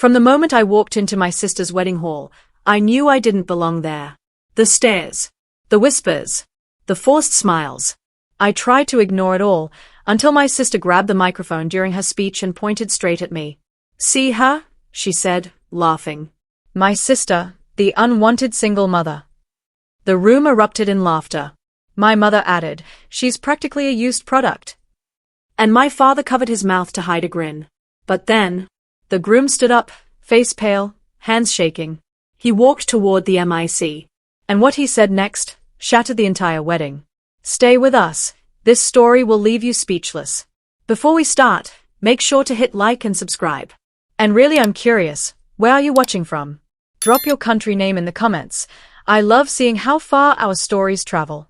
From the moment I walked into my sister's wedding hall, I knew I didn't belong there. The stares, the whispers, the forced smiles. I tried to ignore it all, until my sister grabbed the microphone during her speech and pointed straight at me. "See her?" she said, laughing. "My sister, the unwanted single mother." The room erupted in laughter. My mother added, "She's practically a used product." And my father covered his mouth to hide a grin. But then, the groom stood up, face pale, hands shaking. He walked toward the mic. And what he said next shattered the entire wedding. "Stay with us. This story will leave you speechless. Before we start, make sure to hit like and subscribe. And really, I'm curious, where are you watching from? Drop your country name in the comments. I love seeing how far our stories travel."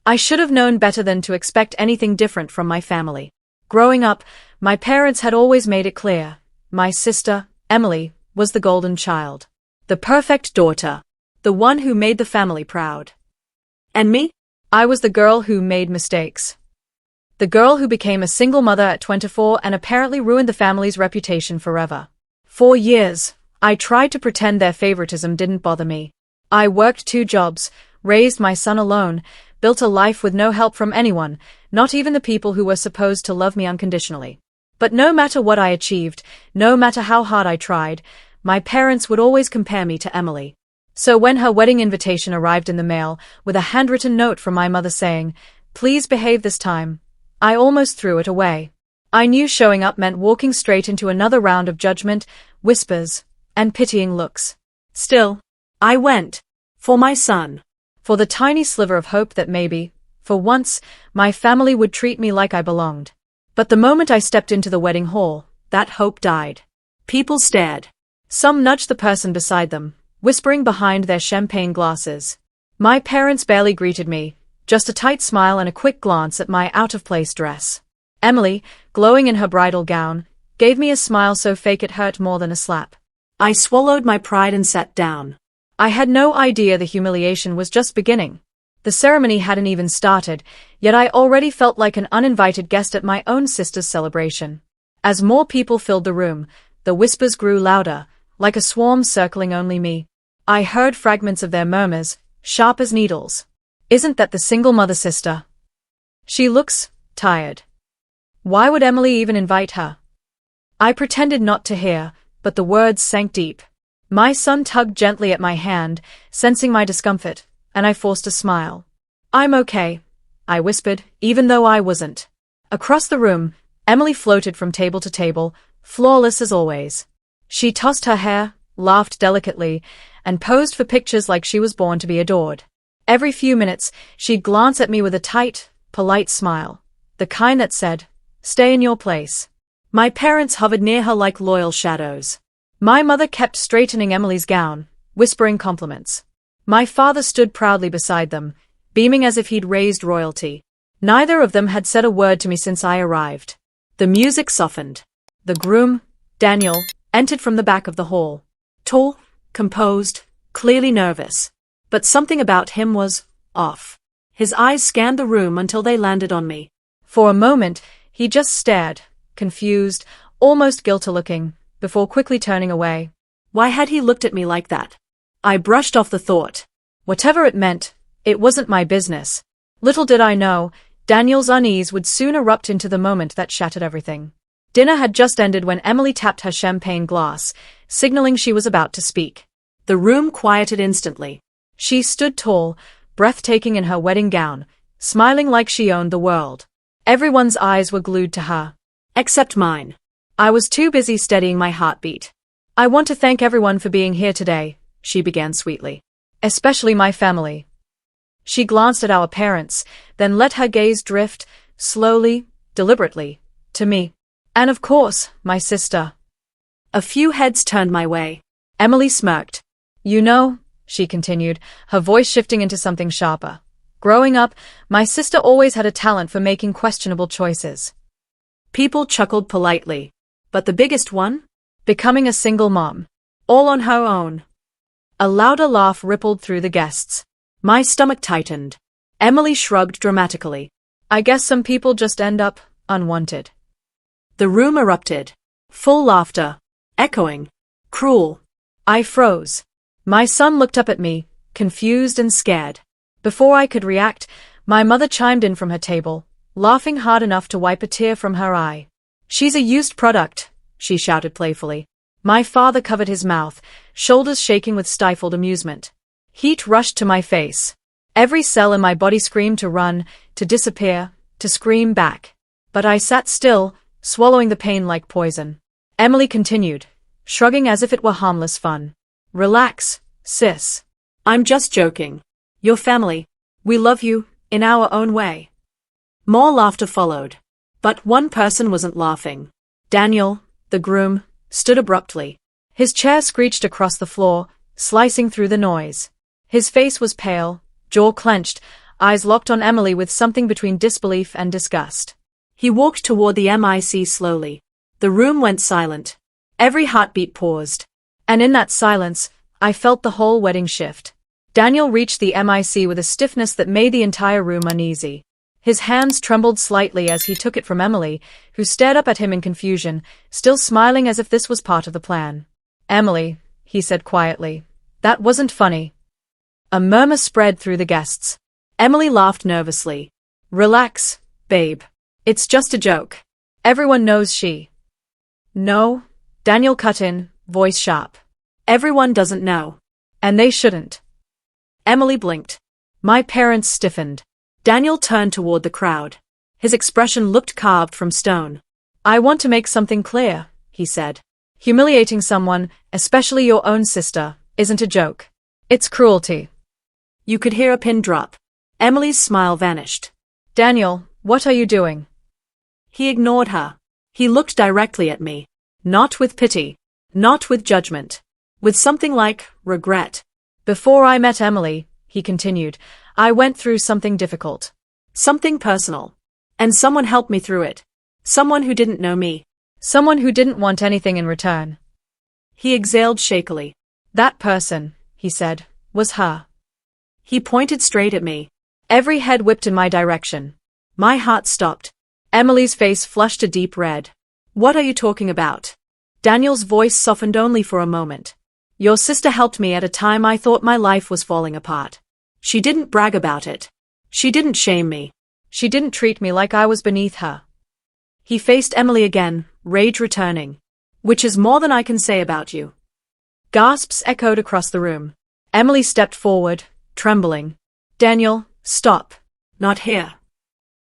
I should have known better than to expect anything different from my family. Growing up, my parents had always made it clear. My sister, Emily, was the golden child. The perfect daughter. The one who made the family proud. And me? I was the girl who made mistakes. The girl who became a single mother at 24 and apparently ruined the family's reputation forever. For years, I tried to pretend their favoritism didn't bother me. I worked 2 jobs, raised my son alone, built a life with no help from anyone, not even the people who were supposed to love me unconditionally. But no matter what I achieved, no matter how hard I tried, my parents would always compare me to Emily. So when her wedding invitation arrived in the mail, with a handwritten note from my mother saying, "Please behave this time," I almost threw it away. I knew showing up meant walking straight into another round of judgment, whispers, and pitying looks. Still, I went. For my son. For the tiny sliver of hope that maybe, for once, my family would treat me like I belonged. But the moment I stepped into the wedding hall, that hope died. People stared. Some nudged the person beside them, whispering behind their champagne glasses. My parents barely greeted me, just a tight smile and a quick glance at my out-of-place dress. Emily, glowing in her bridal gown, gave me a smile so fake it hurt more than a slap. I swallowed my pride and sat down. I had no idea the humiliation was just beginning. The ceremony hadn't even started, yet I already felt like an uninvited guest at my own sister's celebration. As more people filled the room, the whispers grew louder, like a swarm circling only me. I heard fragments of their murmurs, sharp as needles. "Isn't that the single mother sister? She looks tired. Why would Emily even invite her?" I pretended not to hear, but the words sank deep. My son tugged gently at my hand, sensing my discomfort, and I forced a smile. "I'm okay," I whispered, even though I wasn't. Across the room, Emily floated from table to table, flawless as always. She tossed her hair, laughed delicately, and posed for pictures like she was born to be adored. Every few minutes, she'd glance at me with a tight, polite smile, the kind that said, "Stay in your place." My parents hovered near her like loyal shadows. My mother kept straightening Emily's gown, whispering compliments. My father stood proudly beside them, beaming as if he'd raised royalty. Neither of them had said a word to me since I arrived. The music softened. The groom, Daniel, entered from the back of the hall. Tall, composed, clearly nervous. But something about him was off. His eyes scanned the room until they landed on me. For a moment, he just stared, confused, almost guilty-looking, before quickly turning away. Why had he looked at me like that? I brushed off the thought. Whatever it meant, it wasn't my business. Little did I know, Daniel's unease would soon erupt into the moment that shattered everything. Dinner had just ended when Emily tapped her champagne glass, signaling she was about to speak. The room quieted instantly. She stood tall, breathtaking in her wedding gown, smiling like she owned the world. Everyone's eyes were glued to her. Except mine. I was too busy steadying my heartbeat. "I want to thank everyone for being here today," she began sweetly. "Especially my family." She glanced at our parents, then let her gaze drift, slowly, deliberately, to me. "And of course, my sister." A few heads turned my way. Emily smirked. "You know," she continued, her voice shifting into something sharper. "Growing up, my sister always had a talent for making questionable choices." People chuckled politely. But the biggest one? Becoming a single mom. All on her own. A louder laugh rippled through the guests. My stomach tightened. Emily shrugged dramatically. "I guess some people just end up unwanted." The room erupted. Full laughter. Echoing. Cruel. I froze. My son looked up at me, confused and scared. Before I could react, my mother chimed in from her table, laughing hard enough to wipe a tear from her eye. She's a used product, she shouted playfully. My father covered his mouth, shoulders shaking with stifled amusement. Heat rushed to my face. Every cell in my body screamed to run, to disappear, to scream back. But I sat still, swallowing the pain like poison. Emily continued, shrugging as if it were harmless fun. Relax, sis. I'm just joking. Your family. We love you, in our own way. More laughter followed. But one person wasn't laughing. Daniel, the groom, stood abruptly. His chair screeched across the floor, slicing through the noise. His face was pale, jaw clenched, eyes locked on Emily with something between disbelief and disgust. He walked toward the MIC slowly. The room went silent. Every heartbeat paused. And in that silence, I felt the whole wedding shift. Daniel reached the MIC with a stiffness that made the entire room uneasy. His hands trembled slightly as he took it from Emily, who stared up at him in confusion, still smiling as if this was part of the plan. Emily, he said quietly, that wasn't funny. A murmur spread through the guests. Emily laughed nervously. Relax, babe. It's just a joke. Everyone knows she. No, Daniel cut in, voice sharp. Everyone doesn't know. And they shouldn't. Emily blinked. My parents stiffened. Daniel turned toward the crowd. His expression looked carved from stone. I want to make something clear, he said. Humiliating someone, especially your own sister, isn't a joke. It's cruelty. You could hear a pin drop. Emily's smile vanished. Daniel, what are you doing? He ignored her. He looked directly at me. Not with pity. Not with judgment. With something like regret. Before I met Emily, he continued, I went through something difficult. Something personal. And someone helped me through it. Someone who didn't know me. Someone who didn't want anything in return. He exhaled shakily. That person, he said, was her. He pointed straight at me. Every head whipped in my direction. My heart stopped. Emily's face flushed a deep red. What are you talking about? Daniel's voice softened only for a moment. Your sister helped me at a time I thought my life was falling apart. She didn't brag about it. She didn't shame me. She didn't treat me like I was beneath her. He faced Emily again, rage returning. Which is more than I can say about you. Gasps echoed across the room. Emily stepped forward, trembling. Daniel, stop. Not here.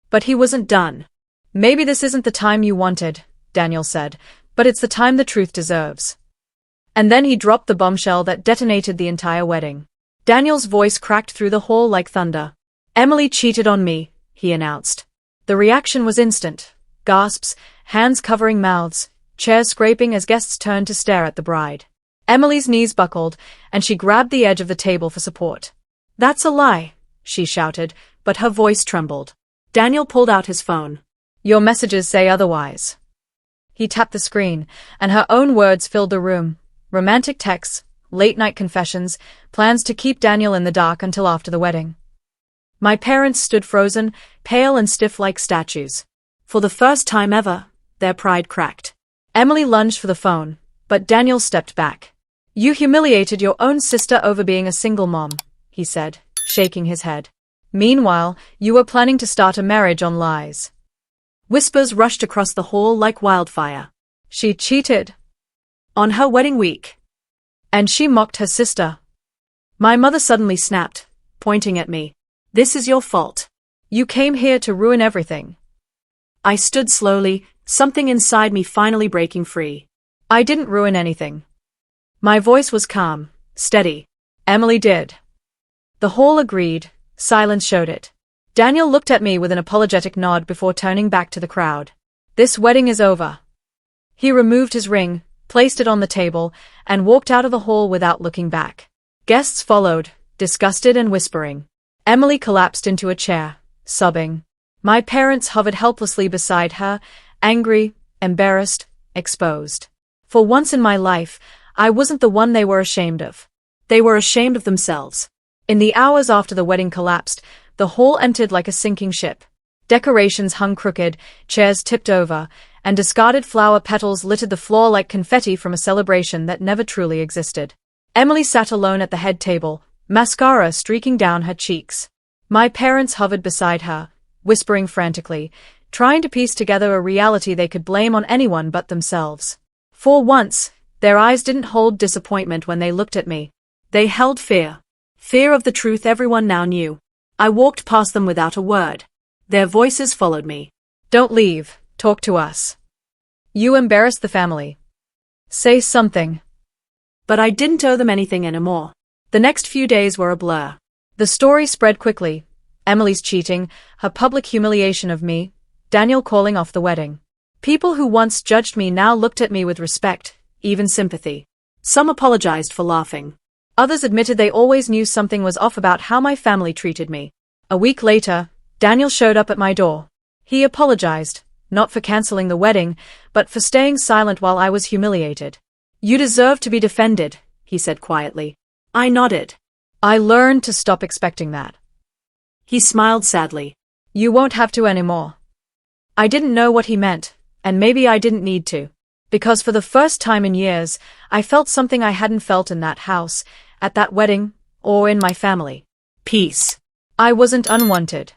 But he wasn't done. Maybe this isn't the time you wanted, Daniel said, but it's the time the truth deserves. And then he dropped the bombshell that detonated the entire wedding. Daniel's voice cracked through the hall like thunder. Emily cheated on me, he announced. The reaction was instant. Gasps, hands covering mouths, chairs scraping as guests turned to stare at the bride. Emily's knees buckled, and she grabbed the edge of the table for support. That's a lie, she shouted, but her voice trembled. Daniel pulled out his phone. Your messages say otherwise. He tapped the screen, and her own words filled the room. Romantic texts, late-night confessions, plans to keep Daniel in the dark until after the wedding. My parents stood frozen, pale and stiff like statues. For the first time ever, their pride cracked. Emily lunged for the phone, but Daniel stepped back. You humiliated your own sister over being a single mom, he said, shaking his head. Meanwhile, you were planning to start a marriage on lies. Whispers rushed across the hall like wildfire. She cheated. On her wedding week. And she mocked her sister. My mother suddenly snapped, pointing at me. This is your fault. You came here to ruin everything. I stood slowly, something inside me finally breaking free. I didn't ruin anything. My voice was calm, steady. Emily did. The hall agreed, silence showed it. Daniel looked at me with an apologetic nod before turning back to the crowd. This wedding is over. He removed his ring, placed it on the table, and walked out of the hall without looking back. Guests followed, disgusted and whispering. Emily collapsed into a chair, sobbing. My parents hovered helplessly beside her, angry, embarrassed, exposed. For once in my life, I wasn't the one they were ashamed of. They were ashamed of themselves. In the hours after the wedding collapsed, the hall emptied like a sinking ship. Decorations hung crooked, chairs tipped over, and discarded flower petals littered the floor like confetti from a celebration that never truly existed. Emily sat alone at the head table, mascara streaking down her cheeks. My parents hovered beside her, whispering frantically, trying to piece together a reality they could blame on anyone but themselves. For once, their eyes didn't hold disappointment when they looked at me. They held fear. Fear of the truth everyone now knew. I walked past them without a word. Their voices followed me. Don't leave, talk to us. You embarrassed the family. Say something. But I didn't owe them anything anymore. The next few days were a blur. The story spread quickly. Emily's cheating, her public humiliation of me, Daniel calling off the wedding. People who once judged me now looked at me with respect, even sympathy. Some apologized for laughing. Others admitted they always knew something was off about how my family treated me. A week later, Daniel showed up at my door. He apologized, not for canceling the wedding, but for staying silent while I was humiliated. You deserve to be defended, he said quietly. I nodded. I learned to stop expecting that. He smiled sadly. You won't have to anymore. I didn't know what he meant, and maybe I didn't need to. Because for the first time in years, I felt something I hadn't felt in that house, at that wedding, or in my family. Peace. I wasn't unwanted.